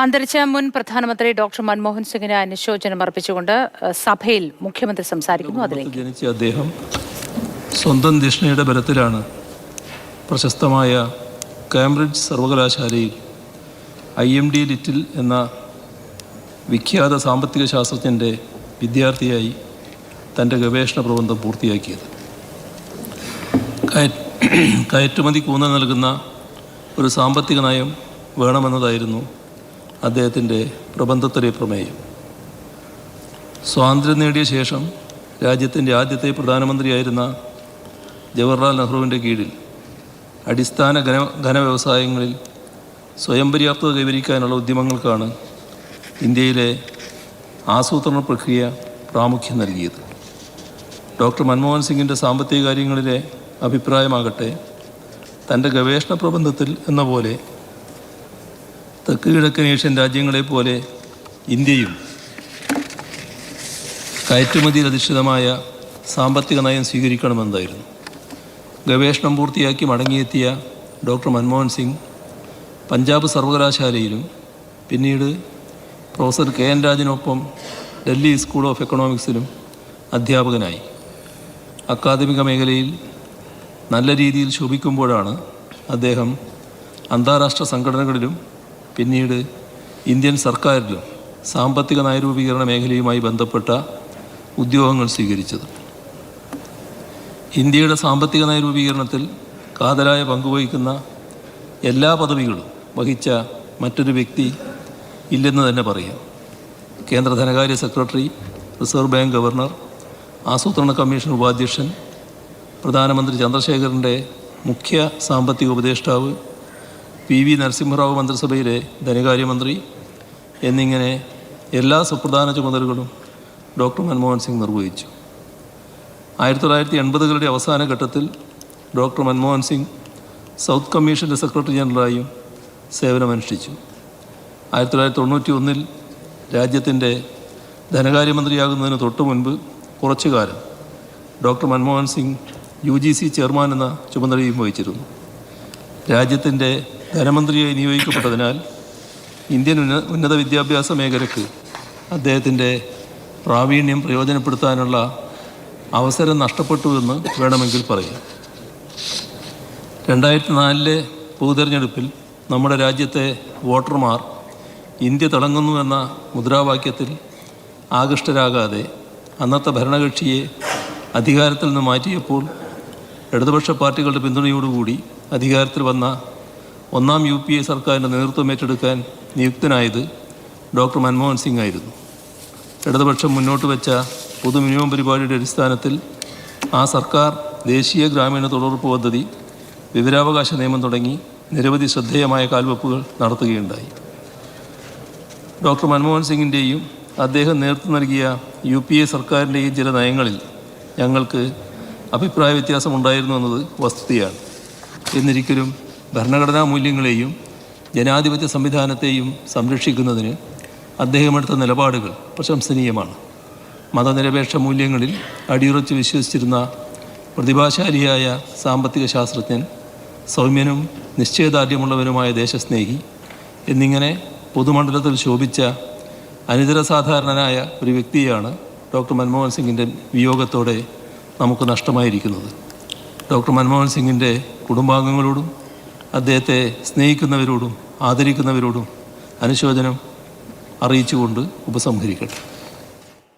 അന്തരിച്ച മുൻ പ്രധാനമന്ത്രി ഡോക്ടർ മൻമോഹൻ സിംഗിന് അനുശോചനം അർപ്പിച്ചുകൊണ്ട് സഭയിൽ മുഖ്യമന്ത്രി സംസാരിക്കുന്നു. അതിലേക്ക് ജനിച്ച അദ്ദേഹം സ്വന്തം ധിഷ്ണയുടെ ബലത്തിലാണ് പ്രശസ്തമായ കാംബ്രിഡ്ജ് സർവകലാശാലയിൽ IMD ലിറ്റിൽ എന്ന വിഖ്യാത സാമ്പത്തിക ശാസ്ത്രജ്ഞൻ്റെ വിദ്യാർത്ഥിയായി തൻ്റെ ഗവേഷണ പ്രബന്ധം പൂർത്തിയാക്കിയത്. കയറ്റുമതിക്ക് ഊന്നൽ നൽകുന്ന ഒരു സാമ്പത്തിക നയം വേണമെന്നതായിരുന്നു അദ്ദേഹത്തിൻ്റെ പ്രബന്ധത്തിലെ പ്രമേയം. സ്വാതന്ത്ര്യം നേടിയ ശേഷം രാജ്യത്തിൻ്റെ ആദ്യത്തെ പ്രധാനമന്ത്രിയായിരുന്ന ജവഹർലാൽ നെഹ്റുവിൻ്റെ കീഴിൽ അടിസ്ഥാന ഘനവ്യവസായങ്ങളിൽ സ്വയം പര്യാപ്തത കൈവരിക്കാനുള്ള ഉദ്യമങ്ങൾക്കാണ് ഇന്ത്യയിലെ ആസൂത്രണ പ്രക്രിയ പ്രാമുഖ്യം നൽകിയത്. ഡോക്ടർ മൻമോഹൻ സിംഗിൻ്റെ സാമ്പത്തിക കാര്യങ്ങളിലെ അഭിപ്രായമാകട്ടെ തൻ്റെ ഗവേഷണ പ്രബന്ധത്തിൽ എന്ന പോലെ തെക്ക് കിഴക്കൻ ഏഷ്യൻ രാജ്യങ്ങളെപ്പോലെ ഇന്ത്യയും കയറ്റുമതിയിൽ അധിഷ്ഠിതമായ സാമ്പത്തിക നയം സ്വീകരിക്കണമെന്നായിരുന്നു. ഗവേഷണം പൂർത്തിയാക്കി മടങ്ങിയെത്തിയ ഡോക്ടർ മൻമോഹൻ സിംഗ് പഞ്ചാബ് സർവകലാശാലയിലും പിന്നീട് പ്രൊഫസർ KN രാജനൊപ്പം ഡൽഹി സ്കൂൾ ഓഫ് എക്കണോമിക്സിലും അധ്യാപകനായി. അക്കാദമിക മേഖലയിൽ നല്ല രീതിയിൽ ശോഭിക്കുമ്പോഴാണ് അദ്ദേഹം അന്താരാഷ്ട്ര സംഘടനകളിലും പിന്നീട് ഇന്ത്യൻ സർക്കാരിലും സാമ്പത്തിക നയരൂപീകരണ മേഖലയുമായി ബന്ധപ്പെട്ട ഉദ്യോഗങ്ങൾ സ്വീകരിച്ചത്. ഇന്ത്യയുടെ സാമ്പത്തിക നയരൂപീകരണത്തിൽ കാതലായ പങ്കുവഹിക്കുന്ന എല്ലാ പദവികളും വഹിച്ച മറ്റൊരു വ്യക്തി ഇല്ലെന്ന് തന്നെ പറയാം. കേന്ദ്ര ധനകാര്യ സെക്രട്ടറി, റിസർവ് ബാങ്ക് ഗവർണർ, ആസൂത്രണ കമ്മീഷൻ ഉപാധ്യക്ഷൻ, പ്രധാനമന്ത്രി ചന്ദ്രശേഖറിൻ്റെ മുഖ്യ സാമ്പത്തിക ഉപദേഷ്ടാവ്, PV നരസിംഹറാവു മന്ത്രിസഭയിലെ ധനകാര്യമന്ത്രി എന്നിങ്ങനെ എല്ലാ സുപ്രധാന ചുമതലകളും ഡോക്ടർ മൻമോഹൻ സിംഗ് നിർവഹിച്ചു. 1980കളുടെ അവസാന ഘട്ടത്തിൽ ഡോക്ടർ മൻമോഹൻ സിംഗ് സൗത്ത് കമ്മീഷൻ്റെ സെക്രട്ടറി ജനറലായും സേവനമനുഷ്ഠിച്ചു. 1991 രാജ്യത്തിൻ്റെ ധനകാര്യമന്ത്രിയാകുന്നതിന് തൊട്ടു മുൻപ് കുറച്ചു കാലം doctor Manmohan Singh UGC chairman എന്ന ചുമതലയും വഹിച്ചിരുന്നു. രാജ്യത്തിൻ്റെ ധനമന്ത്രിയായി നിയോഗിക്കപ്പെട്ടതിനാൽ ഇന്ത്യൻ ഉന്നത വിദ്യാഭ്യാസ മേഖലയ്ക്ക് അദ്ദേഹത്തിൻ്റെ പ്രാവീണ്യം പ്രയോജനപ്പെടുത്താനുള്ള അവസരം നഷ്ടപ്പെട്ടു എന്ന് വേണമെങ്കിൽ പറയാം. 2004 പൊതുതെരഞ്ഞെടുപ്പിൽ നമ്മുടെ രാജ്യത്തെ വോട്ടർമാർ ഇന്ത്യ തിളങ്ങുന്നു എന്ന മുദ്രാവാക്യത്തിൽ ആകൃഷ്ടരാകാതെ അന്നത്തെ ഭരണകക്ഷിയെ അധികാരത്തിൽ നിന്ന് മാറ്റിയപ്പോൾ ഇടതുപക്ഷ പാർട്ടികളുടെ പിന്തുണയോടുകൂടി അധികാരത്തിൽ വന്ന ഒന്നാം UPA സർക്കാരിൻ്റെ നേതൃത്വം ഏറ്റെടുക്കാൻ നിയുക്തനായത് ഡോക്ടർ മൻമോഹൻ സിംഗ് ആയിരുന്നു. ഇടതുപക്ഷം മുന്നോട്ട് വെച്ച പൊതു മിനിമം പരിപാടിയുടെ അടിസ്ഥാനത്തിൽ ആ സർക്കാർ ദേശീയ ഗ്രാമീണ തൊഴിലുറപ്പ് പദ്ധതി, വിവരാവകാശ നിയമം തുടങ്ങി നിരവധി ശ്രദ്ധേയമായ കാൽവെപ്പുകൾ നടത്തുകയുണ്ടായി. ഡോക്ടർ മൻമോഹൻ സിംഗിൻ്റെയും അദ്ദേഹം നേതൃത്വം നൽകിയ UPA സർക്കാരിൻ്റെയും ചില നയങ്ങളിൽ ഞങ്ങൾക്ക് അഭിപ്രായ വ്യത്യാസമുണ്ടായിരുന്നു എന്നത് വസ്തുതയാണ്. എന്നിരിക്കലും ഭരണഘടനാ മൂല്യങ്ങളെയും ജനാധിപത്യ സംവിധാനത്തെയും സംരക്ഷിക്കുന്നതിന് അദ്ദേഹമെടുത്ത നിലപാടുകൾ പ്രശംസനീയമാണ്. മതനിരപേക്ഷ മൂല്യങ്ങളിൽ അടിയുറച്ച് വിശ്വസിച്ചിരുന്ന പ്രതിഭാശാലിയായ സാമ്പത്തിക ശാസ്ത്രജ്ഞൻ, സൗമ്യനും നിശ്ചയദാർഢ്യമുള്ളവനുമായ ദേശസ്നേഹി എന്നിങ്ങനെ പൊതുമണ്ഡലത്തിൽ ശോഭിച്ച അനിതര സാധാരണനായ ഒരു വ്യക്തിയാണ് ഡോക്ടർ മൻമോഹൻ സിംഗിൻ്റെ വിയോഗത്തോടെ നമുക്ക് നഷ്ടമായിരിക്കുന്നത്. ഡോക്ടർ മൻമോഹൻ സിംഗിൻ്റെ കുടുംബാംഗങ്ങളോടും അദ്ദേഹത്തെ സ്നേഹിക്കുന്നവരോടും ആദരിക്കുന്നവരോടും അനുശോചനം അറിയിച്ചുകൊണ്ട് ഉപസംഹരിക്കട്ടെ.